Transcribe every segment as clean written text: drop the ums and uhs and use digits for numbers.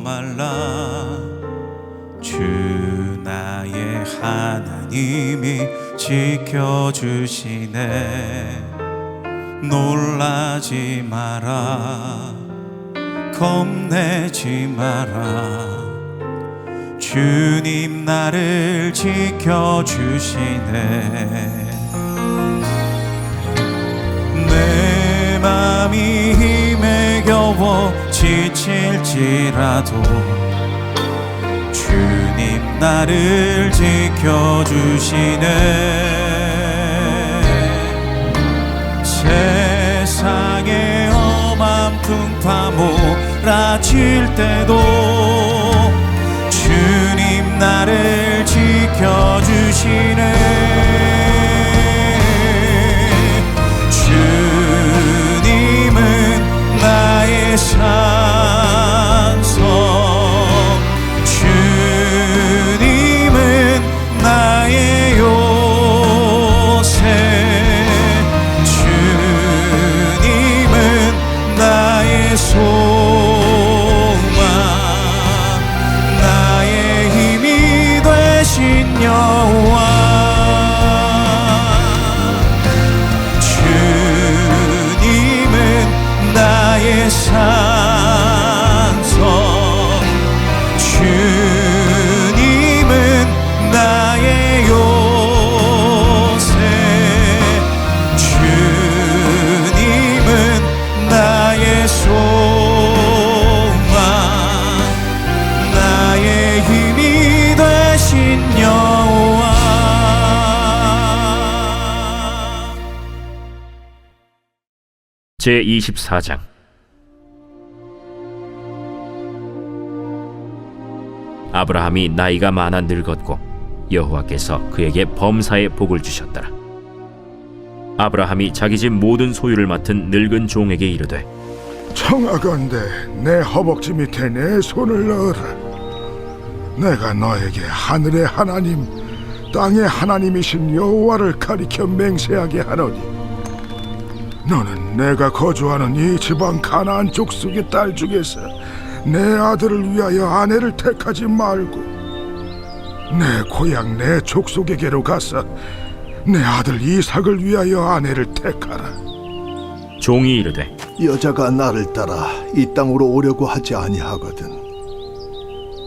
말라. 주 나의 하나님이 지켜주시네. 놀라지 마라, 겁내지 마라. 주님 나를 지켜주시네. 내 맘이 힘에 겨워 지칠지라도 주님 나를 지켜주시네. 세상에 험한 풍파 몰아칠 때도 주님 나를 지켜주시네. 주님은 나의 산성, 주님은 나의 요새, 주님은 나의 소망, 나의 힘이 되신 여호와. 주님은 나의 산성, 주님은 나의 요새, 주님은 나의 소망, 나의 힘이 되신 여호와. 제24장. 아브라함이 나이가 많아 늙었고 여호와께서 그에게 범사의 복을 주셨더라. 아브라함이 자기 집 모든 소유를 맡은 늙은 종에게 이르되, 청하건대 내 허벅지 밑에 내 손을 넣어라. 내가 너에게 하늘의 하나님 땅의 하나님이신 여호와를 가리켜 맹세하게 하노니, 너는 내가 거주하는 이 지방 가나안 족속의 딸 중에서 내 아들을 위하여 아내를 택하지 말고 내 고향 내 족속에게로 가서 내 아들 이삭을 위하여 아내를 택하라. 종이 이르되, 여자가 나를 따라 이 땅으로 오려고 하지 아니하거든.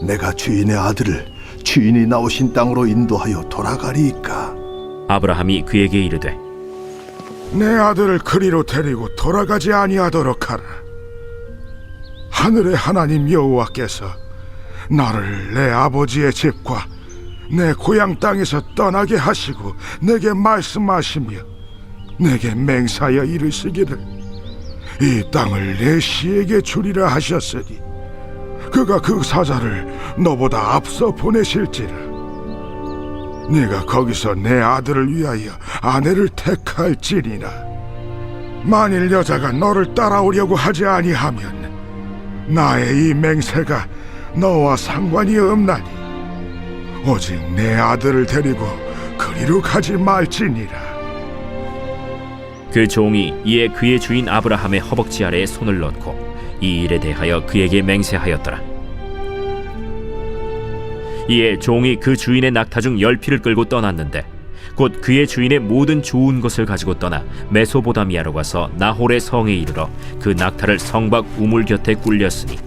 내가 주인의 아들을 주인이 나오신 땅으로 인도하여 돌아가리이까. 아브라함이 그에게 이르되, 내 아들을 그리로 데리고 돌아가지 아니하도록 하라. 하늘의 하나님 여호와께서 나를 내 아버지의 집과 내 고향 땅에서 떠나게 하시고 내게 말씀하시며 내게 맹사하여 이르시기를 이 땅을 내 시에게 주리라 하셨으니 그가 그 사자를 너보다 앞서 보내실지라. 네가 거기서 내 아들을 위하여 아내를 택할지니라. 만일 여자가 너를 따라오려고 하지 아니하면 나의 이 맹세가 너와 상관이 없나니 오직 내 아들을 데리고 그리로 가지 말지니라. 그 종이 이에 그의 주인 아브라함의 허벅지 아래에 손을 넣고 이 일에 대하여 그에게 맹세하였더라. 이에 종이 그 주인의 낙타 중 10匹를 끌고 떠났는데 곧 그의 주인의 모든 좋은 것을 가지고 떠나 메소보다미아로 가서 나홀의 성에 이르러 그 낙타를 성곽 우물 곁에 굴렸으니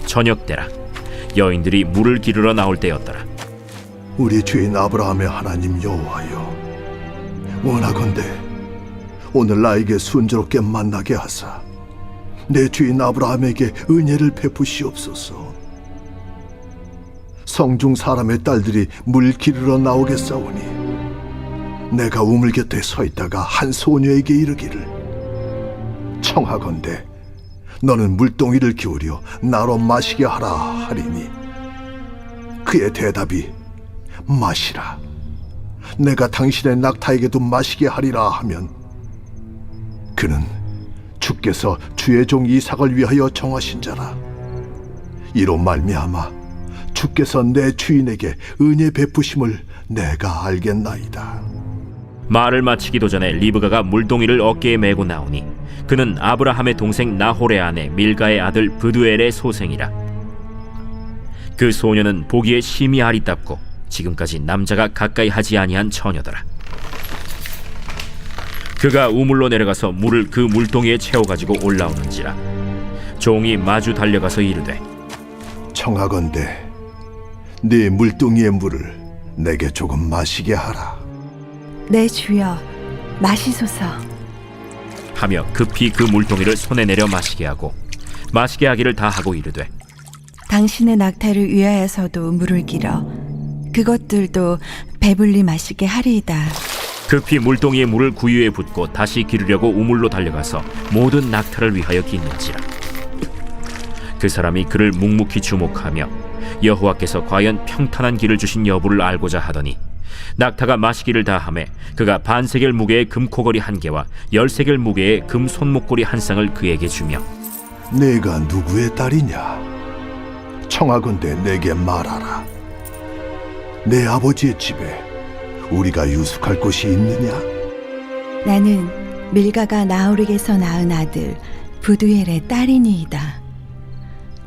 저녁 때라. 여인들이 물을 기르러 나올 때였더라. 우리 주인 아브라함의 하나님 여호와여, 원하건대 오늘 나에게 순조롭게 만나게 하사 내 주인 아브라함에게 은혜를 베푸시옵소서. 성중 사람의 딸들이 물 기르러 나오겠사오니 내가 우물 곁에 서 있다가 한 소녀에게 이르기를, 청하건대 너는 물동이를 기울여 나로 마시게 하라 하리니 그의 대답이 마시라, 내가 당신의 낙타에게도 마시게 하리라 하면 그는 주께서 주의 종 이삭을 위하여 정하신 자라. 이로 말미암아 주께서 내 주인에게 은혜 베푸심을 내가 알겠나이다. 말을 마치기도 전에 리브가가 물동이를 어깨에 메고 나오니 그는 아브라함의 동생 나홀의 아내 밀가의 아들 브두엘의 소생이라. 그 소녀는 보기에 심히 아리답고 지금까지 남자가 가까이 하지 아니한 처녀더라. 그가 우물로 내려가서 물을 그 물동이에 채워가지고 올라오는지라 종이 마주 달려가서 이르되 청하건대 네 물동이의 물을 내게 조금 마시게 하라. 내 주여, 마시소서. 하며 급히 그 물동이를 손에 내려 마시게 하고 마시게 하기를 다 하고 이르되 당신의 낙타를 위하여서도 물을 길어 그것들도 배불리 마시게 하리이다. 급히 물동이의 물을 구유에 붓고 다시 기르려고 우물로 달려가서 모든 낙타를 위하여 깃는지라. 그 사람이 그를 묵묵히 주목하며 여호와께서 과연 평탄한 길을 주신 여부를 알고자 하더니 낙타가 마시기를 다하매 그가 반세겔 무게의 금코걸이 1개와 10세겔 무게의 금 손목고리 1쌍을 그에게 주며 내가 누구의 딸이냐? 청하건대 내게 말하라. 내 아버지의 집에 우리가 유숙할 곳이 있느냐? 나는 밀가가 나홀에게서 낳은 아들 부두엘의 딸이니이다.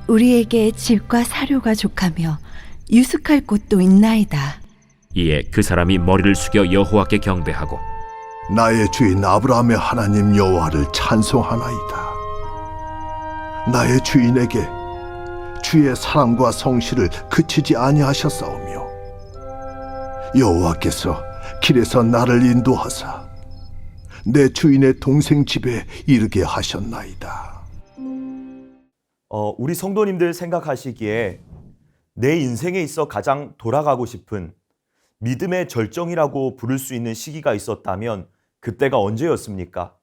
우리에게 집과 사료가 족하며 유숙할 곳도 있나이다. 이에 그 사람이 머리를 숙여 여호와께 경배하고 나의 주인 아브라함의 하나님 여호와를 찬송하나이다. 나의 주인에게 주의 사랑과 성실을 그치지 아니하셨사오며 여호와께서 길에서 나를 인도하사 내 주인의 동생 집에 이르게 하셨나이다. 우리 성도님들 생각하시기에 내 인생에 있어 가장 돌아가고 싶은 믿음의 절정이라고 부를 수 있는 시기가 있었다면 그때가 언제였습니까?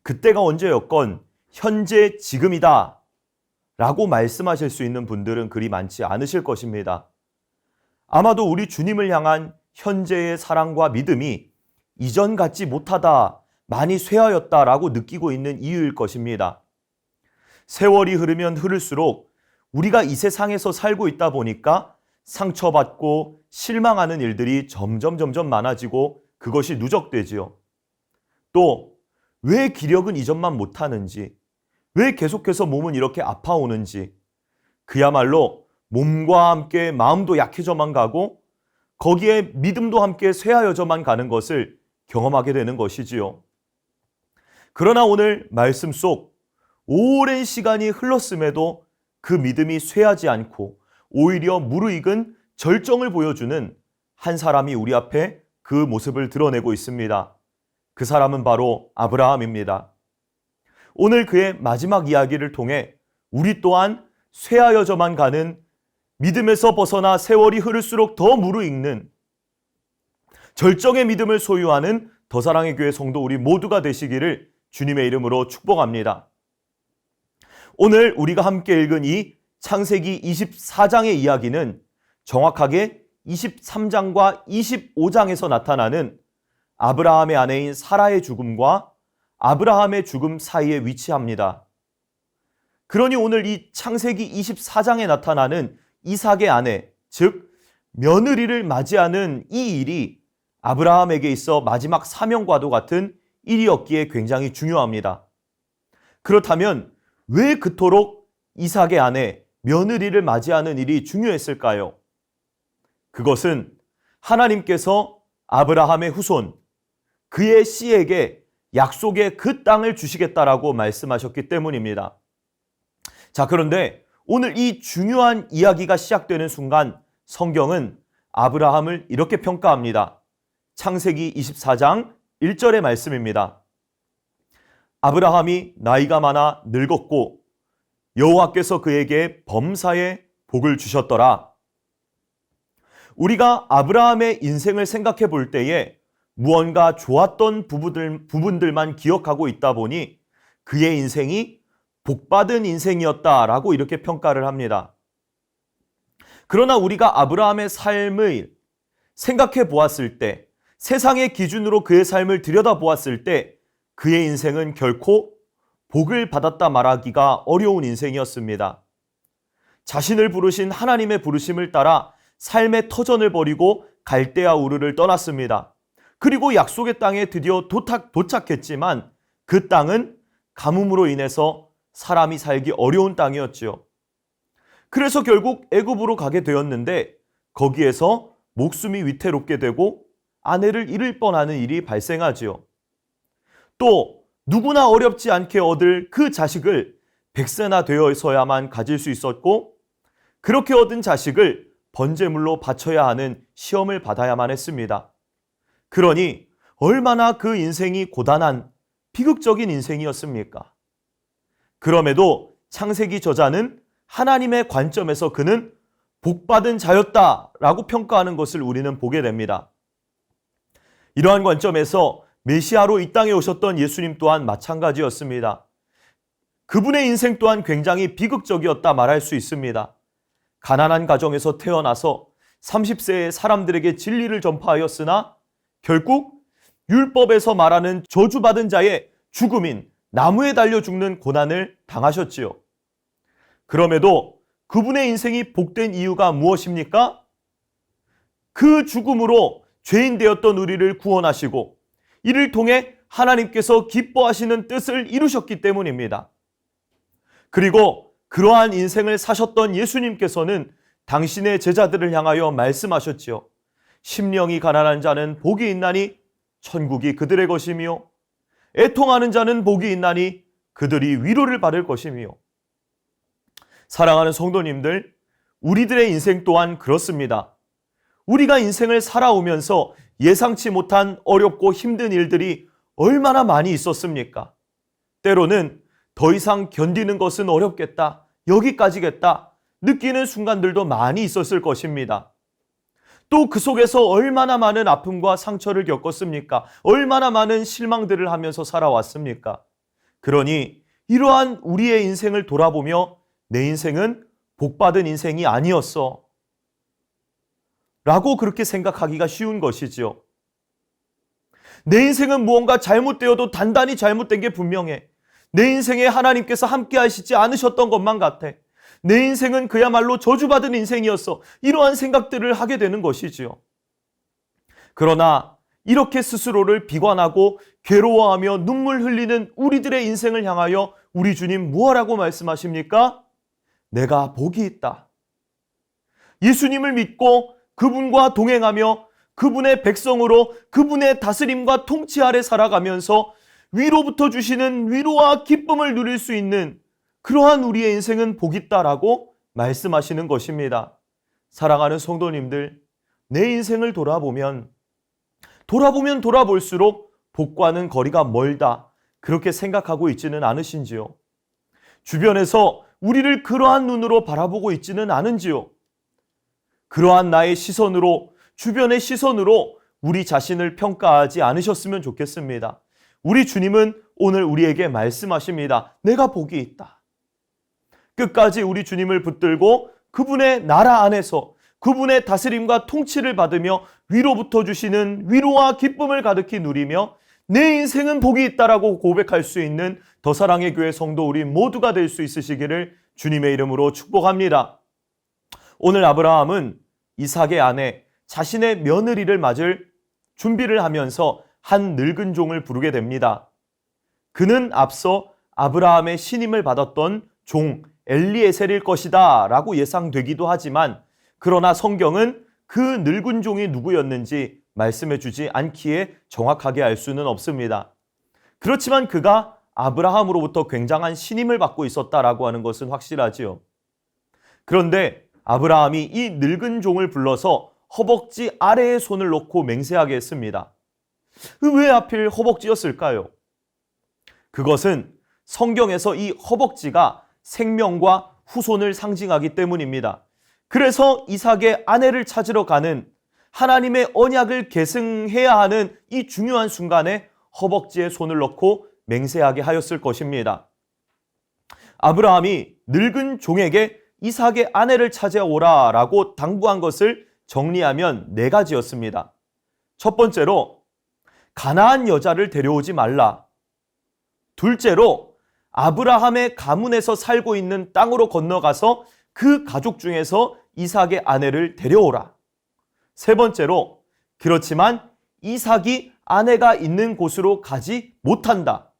그때가 언제였건 현재 지금이다 라고 말씀하실 수 있는 분들은 그리 많지 않으실 것입니다. 아마도 우리 주님을 향한 현재의 사랑과 믿음이 이전 같지 못하다, 많이 쇠하였다라고 느끼고 있는 이유일 것입니다. 세월이 흐르면 흐를수록 우리가 이 세상에서 살고 있다 보니까 상처받고 실망하는 일들이 점점 많아지고 그것이 누적되지요. 또 왜 기력은 이전만 못하는지, 왜 계속해서 몸은 이렇게 아파오는지, 그야말로 몸과 함께 마음도 약해져만 가고 거기에 믿음도 함께 쇠하여져만 가는 것을 경험하게 되는 것이지요. 그러나 오늘 말씀 속 오랜 시간이 흘렀음에도 그 믿음이 쇠하지 않고 오히려 무르익은 절정을 보여주는 한 사람이 우리 앞에 그 모습을 드러내고 있습니다. 그 사람은 바로 아브라함입니다. 오늘 그의 마지막 이야기를 통해 우리 또한 쇠하여져만 가는 믿음에서 벗어나 세월이 흐를수록 더 무르익는 절정의 믿음을 소유하는 더사랑의 교회 성도 우리 모두가 되시기를 주님의 이름으로 축복합니다. 오늘 우리가 함께 읽은 이 창세기 24장의 이야기는 정확하게 23장과 25장에서 나타나는 아브라함의 아내인 사라의 죽음과 아브라함의 죽음 사이에 위치합니다. 그러니 오늘 이 창세기 24장에 나타나는 이삭의 아내, 즉 며느리를 맞이하는 이 일이 아브라함에게 있어 마지막 사명과도 같은 일이었기에 굉장히 중요합니다. 그렇다면 왜 그토록 이삭의 아내, 며느리를 맞이하는 일이 중요했을까요? 그것은 하나님께서 아브라함의 후손, 그의 씨에게 약속의 그 땅을 주시겠다라고 말씀하셨기 때문입니다. 자, 그런데 오늘 이 중요한 이야기가 시작되는 순간 성경은 아브라함을 이렇게 평가합니다. 창세기 24장 1절의 말씀입니다. 아브라함이 나이가 많아 늙었고 여호와께서 그에게 범사에 복을 주셨더라. 우리가 아브라함의 인생을 생각해 볼 때에 무언가 좋았던 부분들만 기억하고 있다 보니 그의 인생이 복받은 인생이었다라고 이렇게 평가를 합니다. 그러나 우리가 아브라함의 삶을 생각해 보았을 때, 세상의 기준으로 그의 삶을 들여다보았을 때 그의 인생은 결코 복을 받았다 말하기가 어려운 인생이었습니다. 자신을 부르신 하나님의 부르심을 따라 삶의 터전을 버리고 갈대아 우르를 떠났습니다. 그리고 약속의 땅에 드디어 도착했지만 그 땅은 가뭄으로 인해서 사람이 살기 어려운 땅이었지요. 그래서 결국 애굽으로 가게 되었는데 거기에서 목숨이 위태롭게 되고 아내를 잃을 뻔하는 일이 발생하지요. 또 누구나 어렵지 않게 얻을 그 자식을 100세나 되어서야만 가질 수 있었고 그렇게 얻은 자식을 번제물로 바쳐야 하는 시험을 받아야만 했습니다. 그러니 얼마나 그 인생이 고단한 비극적인 인생이었습니까? 그럼에도 창세기 저자는 하나님의 관점에서 그는 복받은 자였다라고 평가하는 것을 우리는 보게 됩니다. 이러한 관점에서 메시아로 이 땅에 오셨던 예수님 또한 마찬가지였습니다. 그분의 인생 또한 굉장히 비극적이었다 말할 수 있습니다. 가난한 가정에서 태어나서 30세에 사람들에게 진리를 전파하였으나 결국 율법에서 말하는 저주받은 자의 죽음인 나무에 달려 죽는 고난을 당하셨지요. 그럼에도 그분의 인생이 복된 이유가 무엇입니까? 그 죽음으로 죄인 되었던 우리를 구원하시고 이를 통해 하나님께서 기뻐하시는 뜻을 이루셨기 때문입니다. 그리고 그러한 인생을 사셨던 예수님께서는 당신의 제자들을 향하여 말씀하셨지요. 심령이 가난한 자는 복이 있나니 천국이 그들의 것이며 애통하는 자는 복이 있나니 그들이 위로를 받을 것이며. 사랑하는 성도님들, 우리들의 인생 또한 그렇습니다. 우리가 인생을 살아오면서 예상치 못한 어렵고 힘든 일들이 얼마나 많이 있었습니까? 때로는 더 이상 견디는 것은 어렵겠다, 여기까지겠다 느끼는 순간들도 많이 있었을 것입니다. 또 그 속에서 얼마나 많은 아픔과 상처를 겪었습니까? 얼마나 많은 실망들을 하면서 살아왔습니까? 그러니 이러한 우리의 인생을 돌아보며 내 인생은 복받은 인생이 아니었어 라고 그렇게 생각하기가 쉬운 것이지요. 내 인생은 무언가 잘못되어도 단단히 잘못된 게 분명해. 내 인생에 하나님께서 함께 하시지 않으셨던 것만 같아. 내 인생은 그야말로 저주받은 인생이었어. 이러한 생각들을 하게 되는 것이지요. 그러나 이렇게 스스로를 비관하고 괴로워하며 눈물 흘리는 우리들의 인생을 향하여 우리 주님 무엇라고 말씀하십니까? 내가 복이 있다. 예수님을 믿고 그분과 동행하며 그분의 백성으로 그분의 다스림과 통치 아래 살아가면서 위로부터 주시는 위로와 기쁨을 누릴 수 있는 그러한 우리의 인생은 복이 있다라고 말씀하시는 것입니다. 사랑하는 성도님들, 내 인생을 돌아보면 돌아볼수록 복과는 거리가 멀다 그렇게 생각하고 있지는 않으신지요? 주변에서 우리를 그러한 눈으로 바라보고 있지는 않은지요? 그러한 나의 시선으로, 주변의 시선으로 우리 자신을 평가하지 않으셨으면 좋겠습니다. 우리 주님은 오늘 우리에게 말씀하십니다. 내가 복이 있다. 끝까지 우리 주님을 붙들고 그분의 나라 안에서 그분의 다스림과 통치를 받으며 위로부터 주시는 위로와 기쁨을 가득히 누리며 내 인생은 복이 있다라고 고백할 수 있는 더 사랑의 교회 성도 우리 모두가 될 수 있으시기를 주님의 이름으로 축복합니다. 오늘 아브라함은 이삭의 아내 자신의 며느리를 맞을 준비를 하면서 한 늙은 종을 부르게 됩니다. 그는 앞서 아브라함의 신임을 받았던 종 엘리에셀일 것이다 라고 예상되기도 하지만 그러나 성경은 그 늙은 종이 누구였는지 말씀해 주지 않기에 정확하게 알 수는 없습니다. 그렇지만 그가 아브라함으로부터 굉장한 신임을 받고 있었다라고 하는 것은 확실하지요. 그런데 아브라함이 이 늙은 종을 불러서 허벅지 아래에 손을 놓고 맹세하게 했습니다. 왜 하필 허벅지였을까요? 그것은 성경에서 이 허벅지가 생명과 후손을 상징하기 때문입니다. 그래서 이삭의 아내를 찾으러 가는 하나님의 언약을 계승해야 하는 이 중요한 순간에 허벅지에 손을 넣고 맹세하게 하였을 것입니다. 아브라함이 늙은 종에게 이삭의 아내를 찾아오라 라고 당부한 것을 정리하면 4가지였습니다. 첫 번째로 가나안 여자를 데려오지 말라. 둘째로 아브라함의 가문에서 살고 있는 땅으로 건너가서 그 가족 중에서 이삭의 아내를 데려오라. 세 번째로 그렇지만 이삭이 아내가 있는 곳으로 가지 못한다.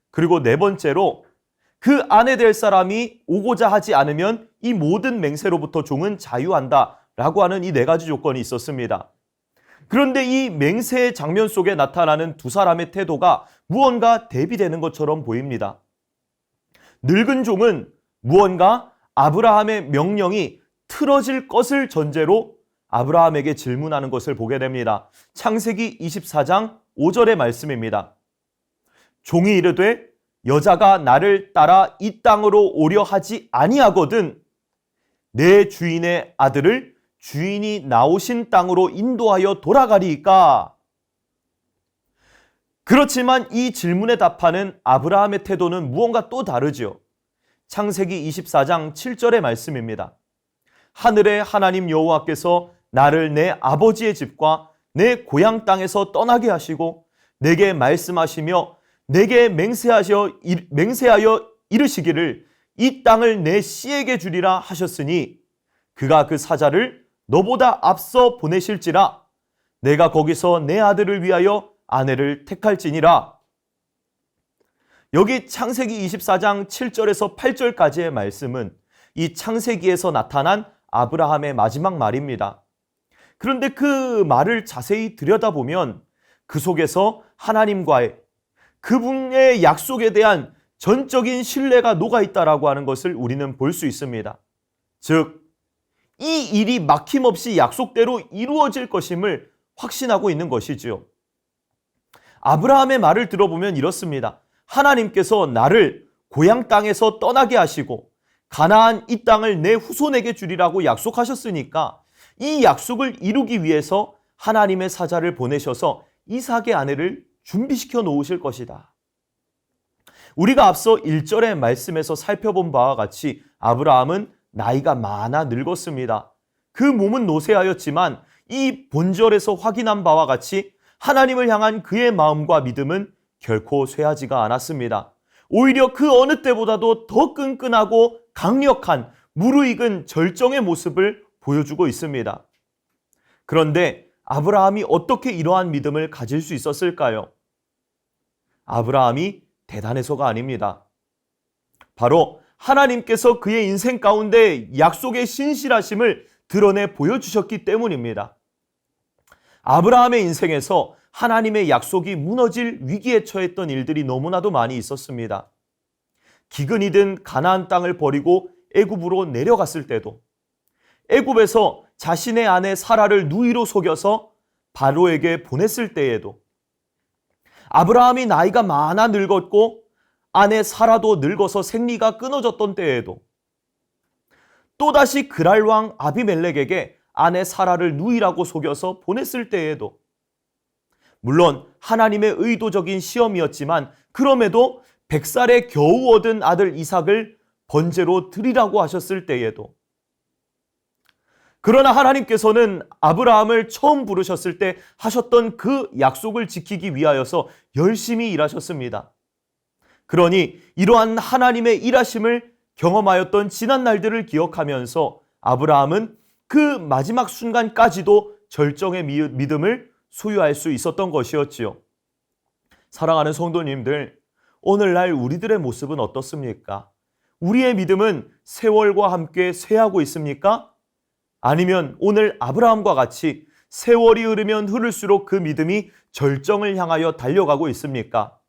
그리고 네 번째로 그 아내 될 사람이 오고자 하지 않으면 이 모든 맹세로부터 종은 자유한다 라고 하는 이 네 가지 조건이 있었습니다. 그런데 이 맹세의 장면 속에 나타나는 두 사람의 태도가 무언가 대비되는 것처럼 보입니다. 늙은 종은 무언가 아브라함의 명령이 틀어질 것을 전제로 아브라함에게 질문하는 것을 보게 됩니다. 창세기 24장 5절의 말씀입니다. 종이 이르되 여자가 나를 따라 이 땅으로 오려 하지 아니하거든 내 주인의 아들을 주인이 나오신 땅으로 인도하여 돌아가리이까? 그렇지만 이 질문에 답하는 아브라함의 태도는 무언가 또 다르죠. 창세기 24장 7절의 말씀입니다. 하늘의 하나님 여호와께서 나를 내 아버지의 집과 내 고향 땅에서 떠나게 하시고 내게 말씀하시며 내게 맹세하여 이르시기를 이 땅을 내 씨에게 주리라 하셨으니 그가 그 사자를 너보다 앞서 보내실지라 내가 거기서 내 아들을 위하여 아내를 택할지니라. 여기 창세기 24장 7절에서 8절까지의 말씀은 이 창세기에서 나타난 아브라함의 마지막 말입니다. 그런데 그 말을 자세히 들여다보면 그 속에서 하나님과의 그분의 약속에 대한 전적인 신뢰가 녹아있다라고 하는 것을 우리는 볼 수 있습니다. 즉, 이 일이 막힘없이 약속대로 이루어질 것임을 확신하고 있는 것이지요. 아브라함의 말을 들어보면 이렇습니다. 하나님께서 나를 고향 땅에서 떠나게 하시고 가나안 이 땅을 내 후손에게 주리라고 약속하셨으니까 이 약속을 이루기 위해서 하나님의 사자를 보내셔서 이삭의 아내를 준비시켜 놓으실 것이다. 우리가 앞서 1절의 말씀에서 살펴본 바와 같이 아브라함은 나이가 많아 늙었습니다. 그 몸은 노쇠하였지만 이 본절에서 확인한 바와 같이 하나님을 향한 그의 마음과 믿음은 결코 쇠하지가 않았습니다. 오히려 그 어느 때보다도 더 끈끈하고 강력한 무르익은 절정의 모습을 보여주고 있습니다. 그런데 아브라함이 어떻게 이러한 믿음을 가질 수 있었을까요? 아브라함이 대단해서가 아닙니다. 바로 하나님께서 그의 인생 가운데 약속의 신실하심을 드러내 보여주셨기 때문입니다. 아브라함의 인생에서 하나님의 약속이 무너질 위기에 처했던 일들이 너무나도 많이 있었습니다. 기근이 든 가나안 땅을 버리고 애굽으로 내려갔을 때도, 애굽에서 자신의 아내 사라를 누이로 속여서 바로에게 보냈을 때에도, 아브라함이 나이가 많아 늙었고 아내 사라도 늙어서 생리가 끊어졌던 때에도, 또다시 그랄 왕 아비멜렉에게 아내 사라를 누이라고 속여서 보냈을 때에도, 물론 하나님의 의도적인 시험이었지만 그럼에도 100살에 겨우 얻은 아들 이삭을 번제로 드리라고 하셨을 때에도, 그러나 하나님께서는 아브라함을 처음 부르셨을 때 하셨던 그 약속을 지키기 위하여서 열심히 일하셨습니다. 그러니 이러한 하나님의 일하심을 경험하였던 지난 날들을 기억하면서 아브라함은 그 마지막 순간까지도 절정의 믿음을 소유할 수 있었던 것이었지요. 사랑하는 성도님들, 오늘날 우리들의 모습은 어떻습니까? 우리의 믿음은 세월과 함께 쇠하고 있습니까? 아니면 오늘 아브라함과 같이 세월이 흐르면 흐를수록 그 믿음이 절정을 향하여 달려가고 있습니까?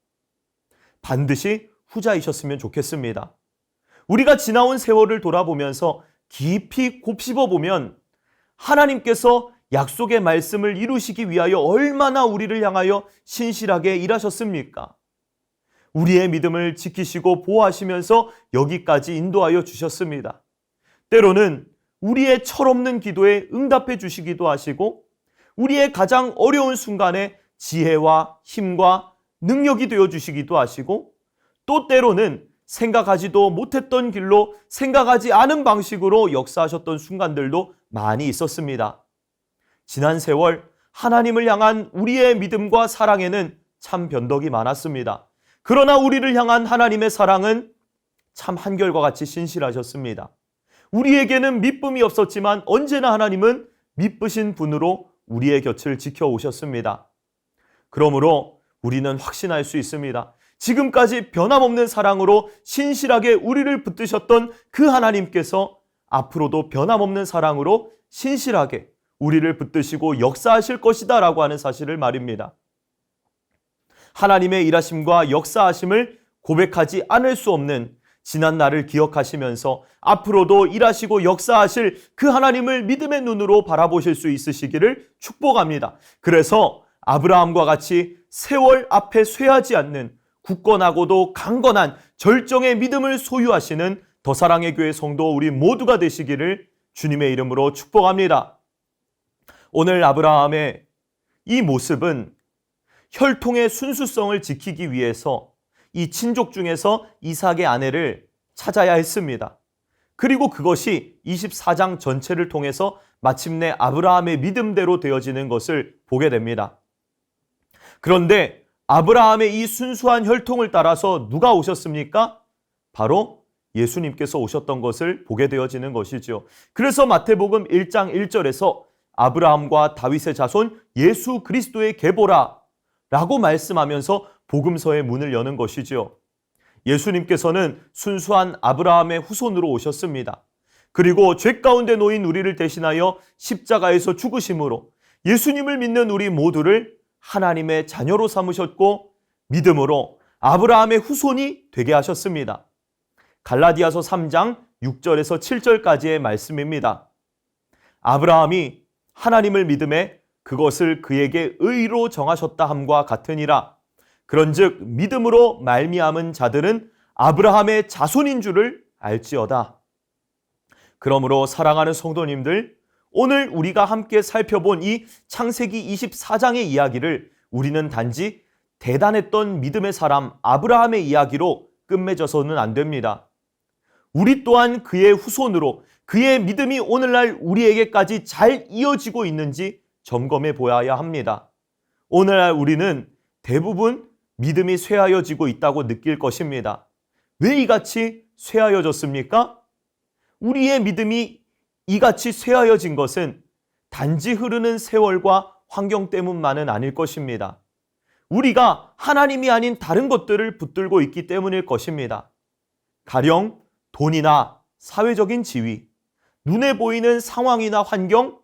반드시 후자이셨으면 좋겠습니다. 우리가 지나온 세월을 돌아보면서 깊이 곱씹어 보면 하나님께서 약속의 말씀을 이루시기 위하여 얼마나 우리를 향하여 신실하게 일하셨습니까? 우리의 믿음을 지키시고 보호하시면서 여기까지 인도하여 주셨습니다. 때로는 우리의 철없는 기도에 응답해 주시기도 하시고 우리의 가장 어려운 순간에 지혜와 힘과 능력이 되어 주시기도 하시고 또 때로는 생각하지도 못했던 길로 생각하지 않은 방식으로 역사하셨던 순간들도 많이 있었습니다. 지난 세월 하나님을 향한 우리의 믿음과 사랑에는 참 변덕이 많았습니다. 그러나 우리를 향한 하나님의 사랑은 참 한결과 같이 신실하셨습니다. 우리에게는 미쁨이 없었지만 언제나 하나님은 미쁘신 분으로 우리의 곁을 지켜오셨습니다. 그러므로 우리는 확신할 수 있습니다. 지금까지 변함없는 사랑으로 신실하게 우리를 붙드셨던 그 하나님께서 앞으로도 변함없는 사랑으로 신실하게 우리를 붙드시고 역사하실 것이다 라고 하는 사실을 말입니다. 하나님의 일하심과 역사하심을 고백하지 않을 수 없는 지난 날을 기억하시면서 앞으로도 일하시고 역사하실 그 하나님을 믿음의 눈으로 바라보실 수 있으시기를 축복합니다. 그래서 아브라함과 같이 세월 앞에 쇠하지 않는 굳건하고도 강건한 절정의 믿음을 소유하시는 더 사랑의 교회 성도 우리 모두가 되시기를 주님의 이름으로 축복합니다. 오늘 아브라함의 이 모습은 혈통의 순수성을 지키기 위해서 이 친족 중에서 이삭의 아내를 찾아야 했습니다. 그리고 그것이 24장 전체를 통해서 마침내 아브라함의 믿음대로 되어지는 것을 보게 됩니다. 그런데 아브라함의 이 순수한 혈통을 따라서 누가 오셨습니까? 바로 예수님께서 오셨던 것을 보게 되어지는 것이죠. 그래서 마태복음 1장 1절에서 아브라함과 다윗의 자손 예수 그리스도의 계보라 라고 말씀하면서 복음서의 문을 여는 것이죠. 예수님께서는 순수한 아브라함의 후손으로 오셨습니다. 그리고 죄 가운데 놓인 우리를 대신하여 십자가에서 죽으심으로 예수님을 믿는 우리 모두를 하나님의 자녀로 삼으셨고 믿음으로 아브라함의 후손이 되게 하셨습니다. 갈라디아서 3장 6절에서 7절까지의 말씀입니다. 아브라함이 하나님을 믿음에 그것을 그에게 의로 정하셨다 함과 같으니라. 그런즉 믿음으로 말미암은 자들은 아브라함의 자손인 줄을 알지어다. 그러므로 사랑하는 성도님들, 오늘 우리가 함께 살펴본 이 창세기 24장의 이야기를 우리는 단지 대단했던 믿음의 사람 아브라함의 이야기로 끝맺어서는 안 됩니다. 우리 또한 그의 후손으로 그의 믿음이 오늘날 우리에게까지 잘 이어지고 있는지 점검해 보아야 합니다. 오늘날 우리는 대부분 믿음이 쇠하여지고 있다고 느낄 것입니다. 왜 이같이 쇠하여졌습니까? 우리의 믿음이 이같이 쇠하여진 것은 단지 흐르는 세월과 환경 때문만은 아닐 것입니다. 우리가 하나님이 아닌 다른 것들을 붙들고 있기 때문일 것입니다. 가령 돈이나 사회적인 지위, 눈에 보이는 상황이나 환경,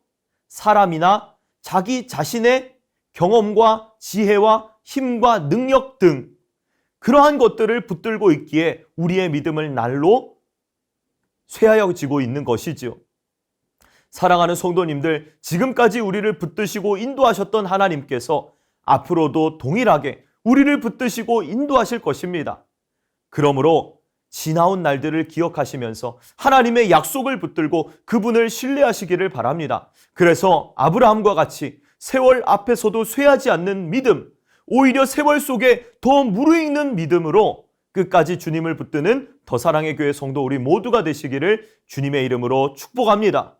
사람이나 자기 자신의 경험과 지혜와 힘과 능력 등 그러한 것들을 붙들고 있기에 우리의 믿음을 날로 쇠하여지고 있는 것이지요. 사랑하는 성도님들, 지금까지 우리를 붙드시고 인도하셨던 하나님께서 앞으로도 동일하게 우리를 붙드시고 인도하실 것입니다. 그러므로 지나온 날들을 기억하시면서 하나님의 약속을 붙들고 그분을 신뢰하시기를 바랍니다. 그래서 아브라함과 같이 세월 앞에서도 쇠하지 않는 믿음, 오히려 세월 속에 더 무르익는 믿음으로 끝까지 주님을 붙드는 더 사랑의 교회 성도 우리 모두가 되시기를 주님의 이름으로 축복합니다.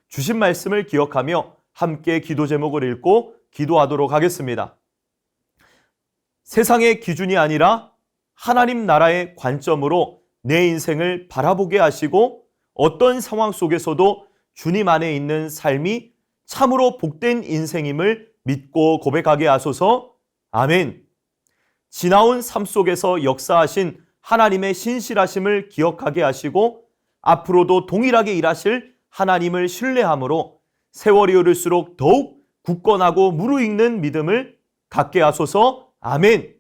주신 말씀을 기억하며 함께 기도 제목을 읽고 기도하도록 하겠습니다. 세상의 기준이 아니라 하나님 나라의 관점으로 내 인생을 바라보게 하시고 어떤 상황 속에서도 주님 안에 있는 삶이 참으로 복된 인생임을 믿고 고백하게 하소서. 아멘. 지나온 삶 속에서 역사하신 하나님의 신실하심을 기억하게 하시고 앞으로도 동일하게 일하실 하나님을 신뢰함으로 세월이 흐를수록 더욱 굳건하고 무르익는 믿음을 갖게 하소서. 아멘.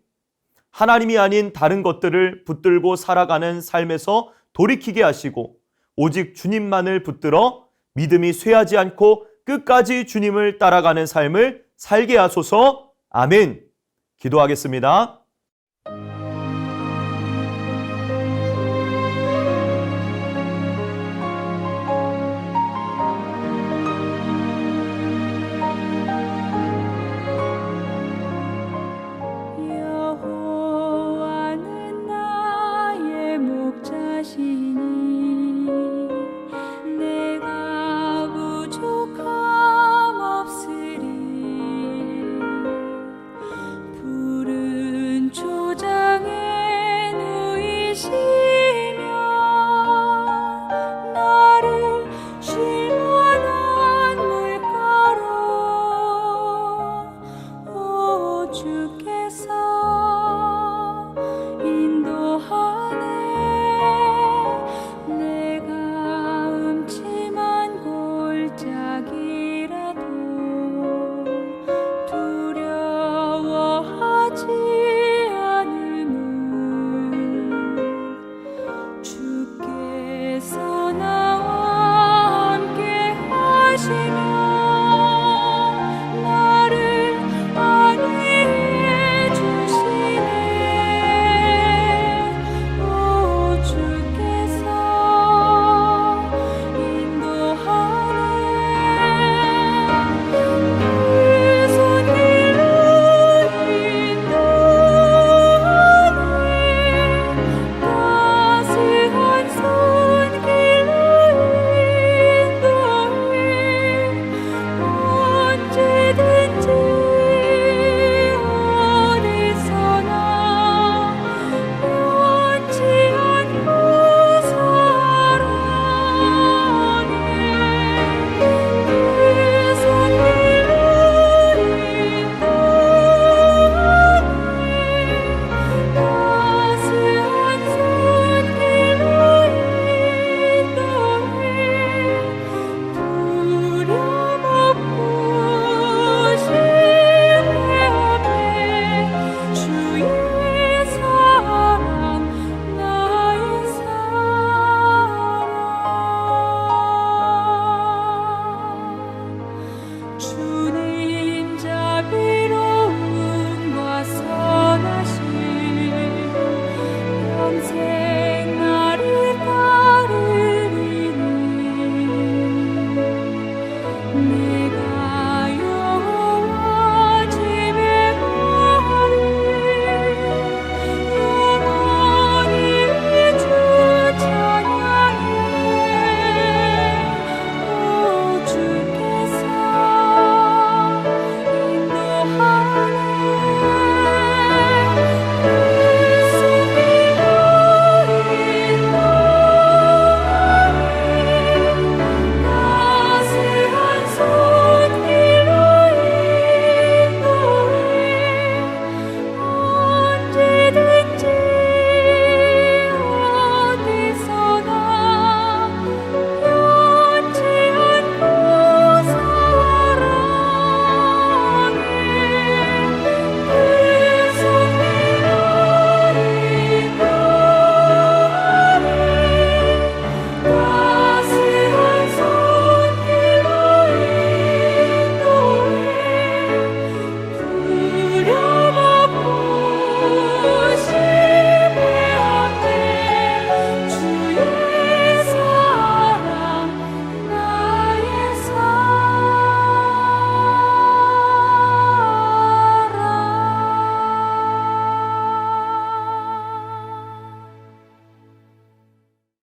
하나님이 아닌 다른 것들을 붙들고 살아가는 삶에서 돌이키게 하시고 오직 주님만을 붙들어 믿음이 쇠하지 않고 끝까지 주님을 따라가는 삶을 살게 하소서. 아멘. 기도하겠습니다.